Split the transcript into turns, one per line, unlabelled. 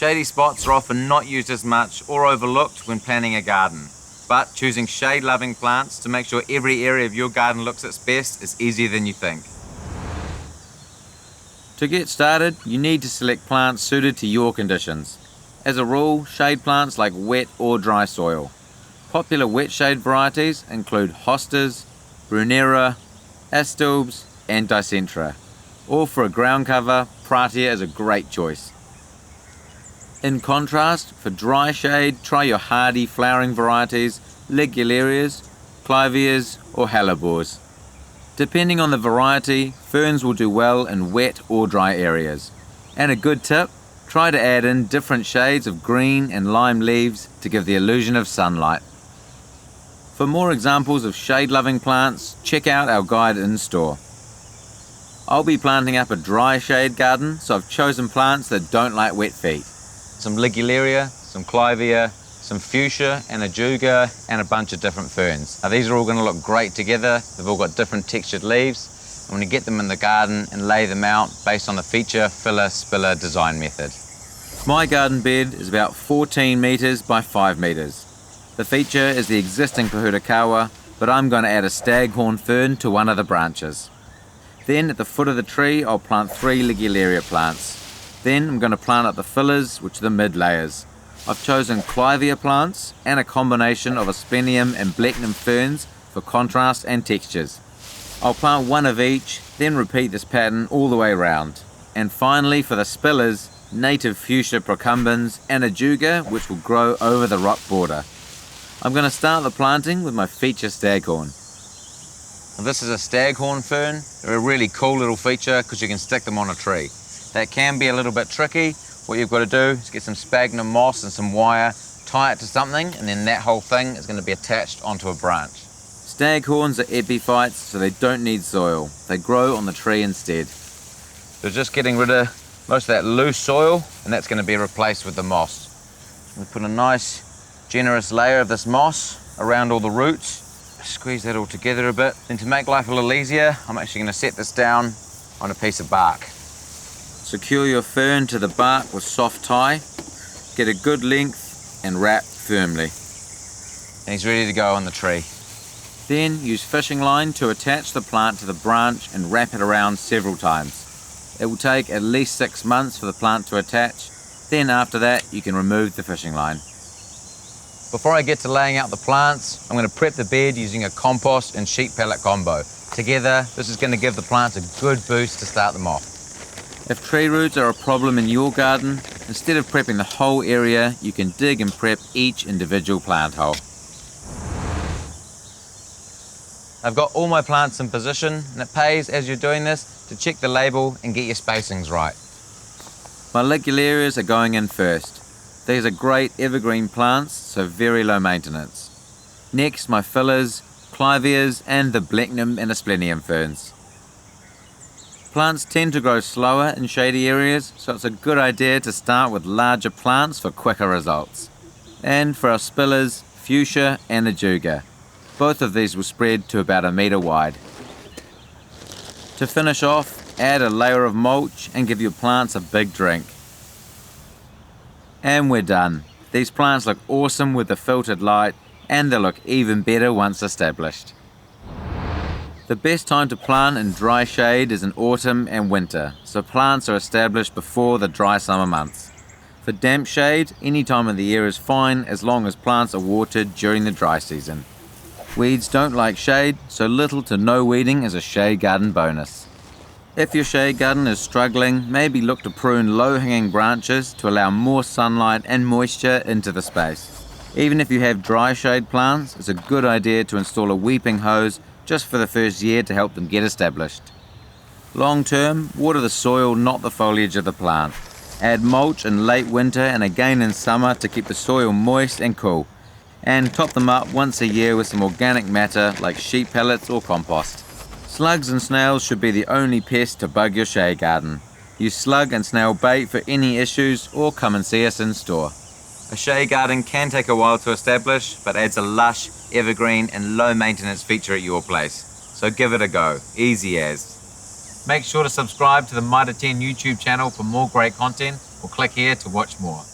Shady spots are often not used as much or overlooked when planning a garden, but choosing shade-loving plants to make sure every area of your garden looks its best is easier than you think. To get started, you need to select plants suited to your conditions. As a rule, shade plants like wet or dry soil. Popular wet shade varieties include hostas, brunera, astilbes and dicentra. Or for a ground cover, pratia is a great choice. In contrast, for dry shade, try your hardy flowering varieties, ligularias, clivias or hellebores. Depending on the variety, ferns will do well in wet or dry areas. And a good tip, try to add in different shades of green and lime leaves to give the illusion of sunlight. For more examples of shade-loving plants, check out our guide in store. I'll be planting up a dry shade garden, so I've chosen plants that don't like wet feet. Some ligularia, some clivia, some fuchsia and ajuga, and a bunch of different ferns. Now these are all going to look great together. They've all got different textured leaves. I'm going to get them in the garden and lay them out based on the feature, filler, spiller design method. My garden bed is about 14 metres by 5 metres. The feature is the existing Pahurakawa, but I'm going to add a staghorn fern to one of the branches. Then at the foot of the tree I'll plant 3 ligularia plants. Then I'm going to plant up the fillers, which are the mid layers. I've chosen clivia plants and a combination of asplenium and blechnum ferns for contrast and textures. I'll plant one of each, then repeat this pattern all the way around. And finally for the spillers, native fuchsia procumbens and ajuga, which will grow over the rock border. I'm going to start the planting with my feature staghorn. Now this is a staghorn fern. They're a really cool little feature because you can stick them on a tree. That can be a little bit tricky. What you've got to do is get some sphagnum moss and some wire, tie it to something, and then that whole thing is going to be attached onto a branch. Staghorns are epiphytes, so they don't need soil. They grow on the tree instead. So just getting rid of most of that loose soil, and that's going to be replaced with the moss. We put a nice generous layer of this moss around all the roots. Squeeze that all together a bit. And to make life a little easier, I'm actually going to set this down on a piece of bark. Secure your fern to the bark with soft tie, get a good length and wrap firmly. And he's ready to go on the tree. Then use fishing line to attach the plant to the branch and wrap it around several times. It will take at least 6 months for the plant to attach, then after that you can remove the fishing line. Before I get to laying out the plants, I'm going to prep the bed using a compost and sheet pellet combo. Together, this is going to give the plants a good boost to start them off. If tree roots are a problem in your garden, instead of prepping the whole area, you can dig and prep each individual plant hole. I've got all my plants in position, and it pays as you're doing this to check the label and get your spacings right. My ligularias are going in first. These are great evergreen plants, so very low maintenance. Next, my fillers, clivias and the blechnum and asplenium ferns. Plants tend to grow slower in shady areas, so it's a good idea to start with larger plants for quicker results. And for our spillers, fuchsia and ajuga. Both of these will spread to about 1 metre wide. To finish off, add a layer of mulch and give your plants a big drink. And we're done. These plants look awesome with the filtered light, and they'll look even better once established. The best time to plant in dry shade is in autumn and winter, so plants are established before the dry summer months. For damp shade, any time of the year is fine as long as plants are watered during the dry season. Weeds don't like shade, so little to no weeding is a shade garden bonus. If your shade garden is struggling, maybe look to prune low-hanging branches to allow more sunlight and moisture into the space. Even if you have dry shade plants, it's a good idea to install a weeping hose just for the first year to help them get established. Long term, water the soil, not the foliage of the plant. Add mulch in late winter and again in summer to keep the soil moist and cool. And top them up once a year with some organic matter like sheep pellets or compost. Slugs and snails should be the only pest to bug your shade garden. Use slug and snail bait for any issues or come and see us in store. A shade garden can take a while to establish, but adds a lush, evergreen and low maintenance feature at your place. So give it a go, easy as. Make sure to subscribe to the Mitre 10 YouTube channel for more great content, or click here to watch more.